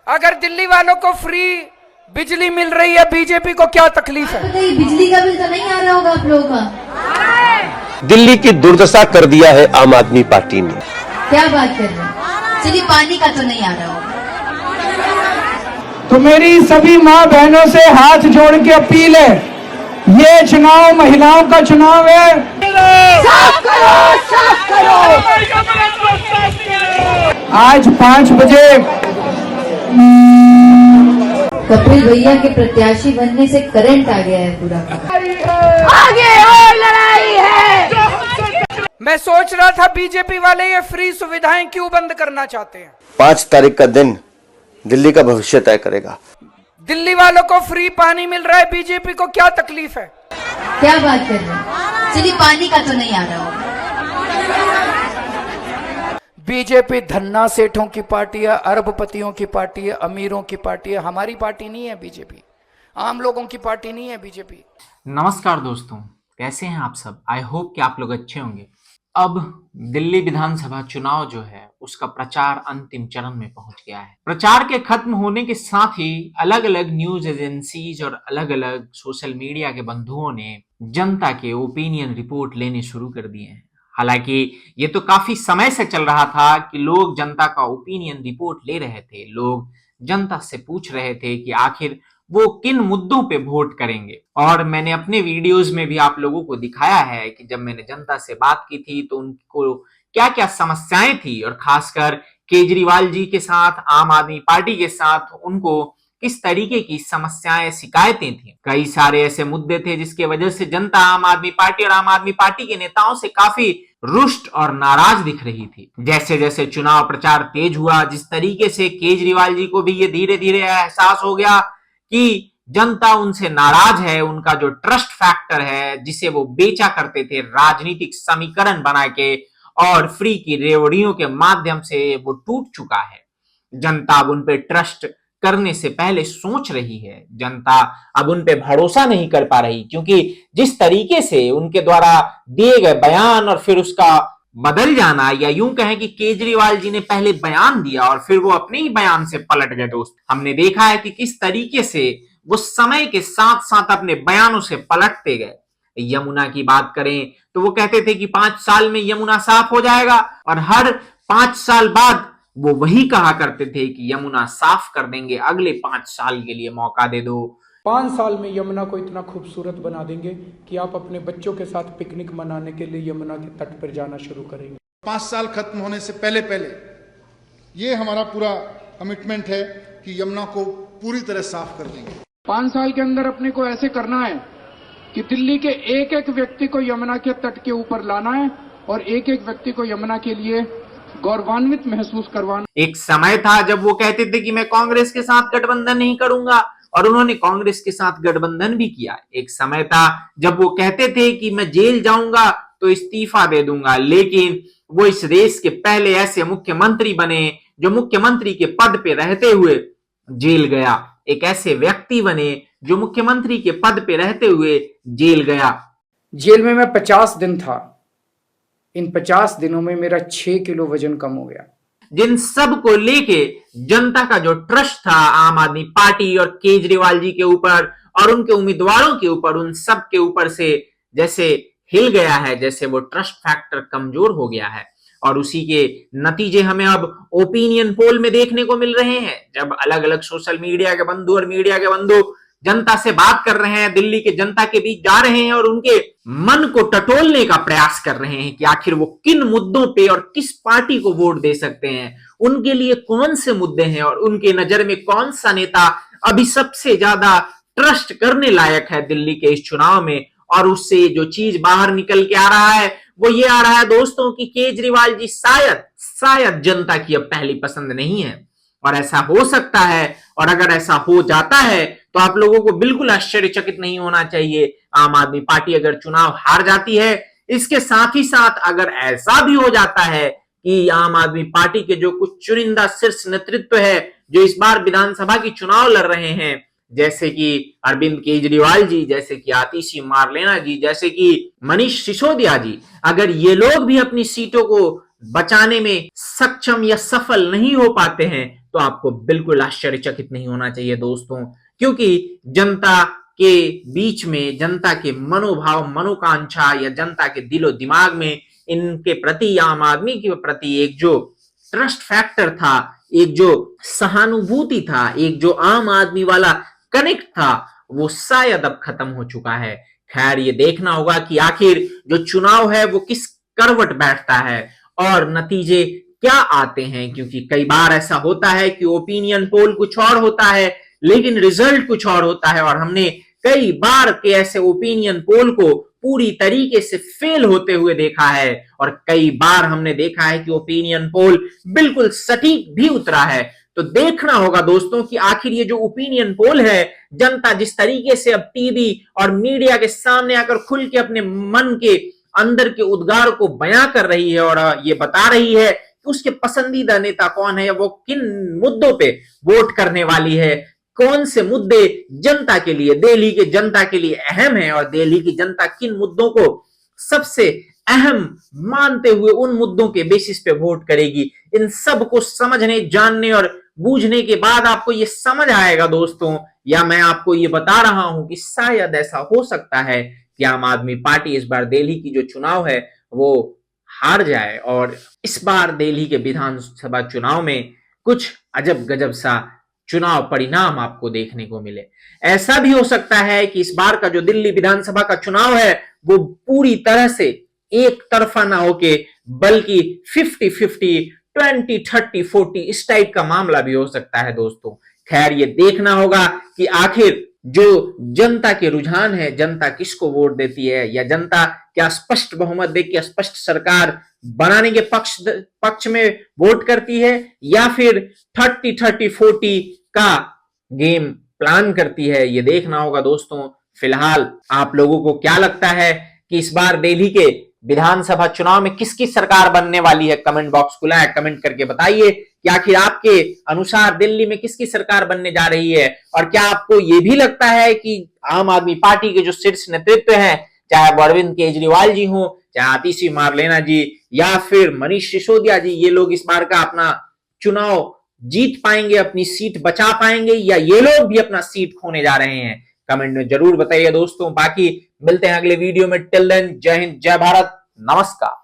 अगर दिल्ली वालों को फ्री बिजली मिल रही है, बीजेपी को क्या तकलीफ है? बिजली का बिल तो नहीं आ रहा होगा आप लोगों का? दिल्ली की दुर्दशा कर दिया है आम आदमी पार्टी ने। क्या बात कर रहे हैं? चलिए, पानी का तो नहीं आ रहा होगा। तो मेरी सभी माँ बहनों से हाथ जोड़ के अपील है, ये चुनाव महिलाओं का चुनाव है। साफ करो, साफ करो। आज 5 बजे कपिल भैया के प्रत्याशी बनने से करंट आ गया है पूरा। आगे और लड़ाई है। मैं सोच रहा था बीजेपी वाले ये फ्री सुविधाएं क्यों बंद करना चाहते हैं? 5 तारीख का दिन दिल्ली का भविष्य तय करेगा। दिल्ली वालों को फ्री पानी मिल रहा है, बीजेपी को क्या तकलीफ है? क्या बात कर रहे हैं? चलिए, पानी का तो नहीं आ रहा होगा। बीजेपी धन्ना सेठों की पार्टी है, अरबपतियों की पार्टी है, अमीरों की पार्टी है। हमारी पार्टी नहीं है बीजेपी, आम लोगों की पार्टी नहीं है बीजेपी। नमस्कार दोस्तों, कैसे हैं आप सब? आई होप कि आप लोग अच्छे होंगे। अब दिल्ली विधानसभा चुनाव जो है उसका प्रचार अंतिम चरण में पहुंच गया है। प्रचार के खत्म होने के साथ ही अलग अलग न्यूज एजेंसीज और अलग अलग सोशल मीडिया के बंधुओं ने जनता के ओपिनियन रिपोर्ट लेने शुरू कर दिए हैं। हालांकि ये तो काफी समय से चल रहा था कि लोग जनता का ओपिनियन रिपोर्ट ले रहे थे। लोग जनता से पूछ रहे थे कि आखिर वो किन मुद्दों पे वोट करेंगे। और मैंने अपने वीडियोस में भी आप लोगों को दिखाया है कि जब मैंने जनता से बात की थी तो उनको क्या क्या समस्याएं थी, और खासकर केजरीवाल जी के साथ, आम आदमी पार्टी के साथ उनको किस तरीके की समस्याएं, शिकायतें थी। कई सारे ऐसे मुद्दे थे जिसके वजह से जनता आम आदमी पार्टी और आम आदमी पार्टी के नेताओं से काफी रुष्ट और नाराज दिख रही थी। जैसे जैसे चुनाव प्रचार तेज हुआ, जिस तरीके से केजरीवाल जी को भी ये धीरे धीरे एहसास हो गया कि जनता उनसे नाराज है, उनका जो ट्रस्ट फैक्टर है जिसे वो बेचा करते थे राजनीतिक समीकरण बना के और फ्री की रेवड़ियों के माध्यम से, वो टूट चुका है। जनता अब उन पे ट्रस्ट करने से पहले सोच रही है। जनता अब उन पे भरोसा नहीं कर पा रही, क्योंकि जिस तरीके से उनके द्वारा दिए गए बयान और फिर उसका बदल जाना, या यूं कहें कि केजरीवाल जी ने पहले बयान दिया और फिर वो अपने ही बयान से पलट गए। दोस्त, हमने देखा है कि किस तरीके से वो समय के साथ साथ अपने बयानों से पलटते गए। यमुना की बात करें तो वो कहते थे कि 5 साल में यमुना साफ हो जाएगा, और हर 5 साल बाद वो वही कहा करते थे कि यमुना साफ कर देंगे, अगले 5 साल के लिए मौका दे दो। 5 साल में यमुना को इतना खूबसूरत बना देंगे कि आप अपने बच्चों के साथ पिकनिक मनाने के लिए यमुना के तट पर जाना शुरू करेंगे। 5 साल खत्म होने से पहले पहले ये हमारा पूरा कमिटमेंट है कि यमुना को पूरी तरह साफ कर देंगे। 5 साल के अंदर अपने को ऐसे करना है कि दिल्ली के एक एक व्यक्ति को यमुना के तट के ऊपर लाना है और एक एक व्यक्ति को यमुना के लिए गौरवान्वित महसूस करवाना। एक समय था जब वो कहते थे कि मैं कांग्रेस के साथ गठबंधन नहीं करूंगा, और उन्होंने कांग्रेस के साथ गठबंधन भी किया। एक समय था जब वो कहते थे कि मैं जेल जाऊंगा तो इस्तीफा दे दूंगा, लेकिन वो इस रेस के पहले ऐसे मुख्यमंत्री बने जो मुख्यमंत्री के पद पे रहते हुए जेल गया। एक ऐसे व्यक्ति बने जो मुख्यमंत्री के पद पे रहते हुए जेल गया। जेल में मैं 50 दिन था। इन 50 दिनों में मेरा 6 किलो वजन कम हो गया। जिन सब को लेके जनता का जो ट्रस्ट था आम आदमी पार्टी और केजरीवाल जी के ऊपर और उनके उम्मीदवारों के ऊपर, उन सब के ऊपर से जैसे हिल गया है, जैसे वो ट्रस्ट फैक्टर कमजोर हो गया है। और उसी के नतीजे हमें अब ओपिनियन पोल में देखने को मिल रहे हैं, जब अलग अलग सोशल मीडिया के बंधु और मीडिया के बंधु जनता से बात कर रहे हैं, दिल्ली के जनता के बीच जा रहे हैं और उनके मन को टटोलने का प्रयास कर रहे हैं कि आखिर वो किन मुद्दों पे और किस पार्टी को वोट दे सकते हैं, उनके लिए कौन से मुद्दे हैं और उनके नजर में कौन सा नेता अभी सबसे ज्यादा ट्रस्ट करने लायक है दिल्ली के इस चुनाव में। और उससे जो चीज बाहर निकल के आ रहा है वो ये आ रहा है दोस्तों कि केजरीवाल जी शायद जनता की अब पहली पसंद नहीं है। और ऐसा हो सकता है, और अगर ऐसा हो जाता है तो आप लोगों को बिल्कुल आश्चर्यचकित नहीं होना चाहिए। आम आदमी पार्टी अगर चुनाव हार जाती है, इसके साथ ही साथ अगर ऐसा भी हो जाता है कि आम आदमी पार्टी के जो कुछ चुनिंदा शीर्ष नेतृत्व है जो इस बार विधानसभा की चुनाव लड़ रहे हैं, जैसे कि अरविंद केजरीवाल जी, जैसे कि आतिशी मारलेना जी, जैसे कि मनीष सिसोदिया जी, अगर ये लोग भी अपनी सीटों को बचाने में सक्षम या सफल नहीं हो पाते हैं तो आपको बिल्कुल आश्चर्यचकित नहीं होना चाहिए दोस्तों, क्योंकि जनता के बीच में, जनता के मनोभाव, मनोकांक्षा या जनता के दिलो दिमाग में इनके प्रति, आम आदमी के प्रति एक जो ट्रस्ट फैक्टर था, एक जो सहानुभूति था, एक जो आम आदमी वाला कनेक्ट था, वो शायद अब खत्म हो चुका है। खैर, ये देखना होगा कि आखिर जो चुनाव है वो किस करवट बैठता है और नतीजे क्या आते हैं, क्योंकि कई बार ऐसा होता है कि ओपिनियन पोल कुछ और होता है लेकिन रिजल्ट कुछ और होता है, और हमने कई बार के ऐसे ओपिनियन पोल को पूरी तरीके से फेल होते हुए देखा है, और कई बार हमने देखा है कि ओपिनियन पोल बिल्कुल सटीक भी उतरा है। तो देखना होगा दोस्तों कि आखिर ये जो ओपिनियन पोल है, जनता जिस तरीके से अब टीवी और मीडिया के सामने आकर खुल के अपने मन के अंदर के उद्गार को बयां कर रही है और ये बता रही है कि उसके पसंदीदा नेता कौन है, या वो किन मुद्दों पे वोट करने वाली है, कौन से मुद्दे जनता के लिए, दिल्ली के जनता के लिए अहम है, और दिल्ली की जनता किन मुद्दों को सबसे अहम मानते हुए उन मुद्दों के बेसिस पे वोट करेगी। इन सब को समझने, जानने और बूझने के बाद आपको ये समझ आएगा दोस्तों, या मैं आपको ये बता रहा हूं कि शायद ऐसा हो सकता है कि आम आदमी पार्टी इस बार दिल्ली की जो चुनाव है वो हार जाए, और इस बार दिल्ली के विधानसभा चुनाव में कुछ अजब गजब सा चुनाव परिणाम आपको देखने को मिले। ऐसा भी हो सकता है कि इस बार का जो दिल्ली विधानसभा का चुनाव है वो पूरी तरह से एक तरफा ना होके बल्कि 50-50, 20-30-40 इस टाइप का मामला भी हो सकता है दोस्तों। खैर, ये देखना होगा कि आखिर जो जनता के रुझान है, जनता किसको वोट देती है, या जनता क्या स्पष्ट बहुमत देख के स्पष्ट सरकार बनाने के पक्ष में वोट करती है, या फिर 30-30-40 का गेम प्लान करती है। ये देखना होगा दोस्तों। फिलहाल आप लोगों को क्या लगता है कि इस बार दिल्ली के विधानसभा चुनाव में किसकी सरकार बनने वाली है? कमेंट बॉक्स खुला है, कमेंट करके बताइए कि आखिर आपके अनुसार दिल्ली में किसकी सरकार बनने जा रही है, और क्या आपको यह भी लगता है कि आम आदमी पार्टी के जो शीर्ष नेतृत्व है, चाहे अरविंद केजरीवाल जी हो, चाहे आतिशी मारलेना जी, या फिर मनीष सिसोदिया जी, ये लोग इस बार का अपना चुनाव जीत पाएंगे, अपनी सीट बचा पाएंगे, या ये लोग भी अपना सीट खोने जा रहे हैं? कमेंट में जरूर बताइए दोस्तों। बाकी मिलते हैं अगले वीडियो में। टिल देन, जय हिंद, जय भारत, नमस्कार।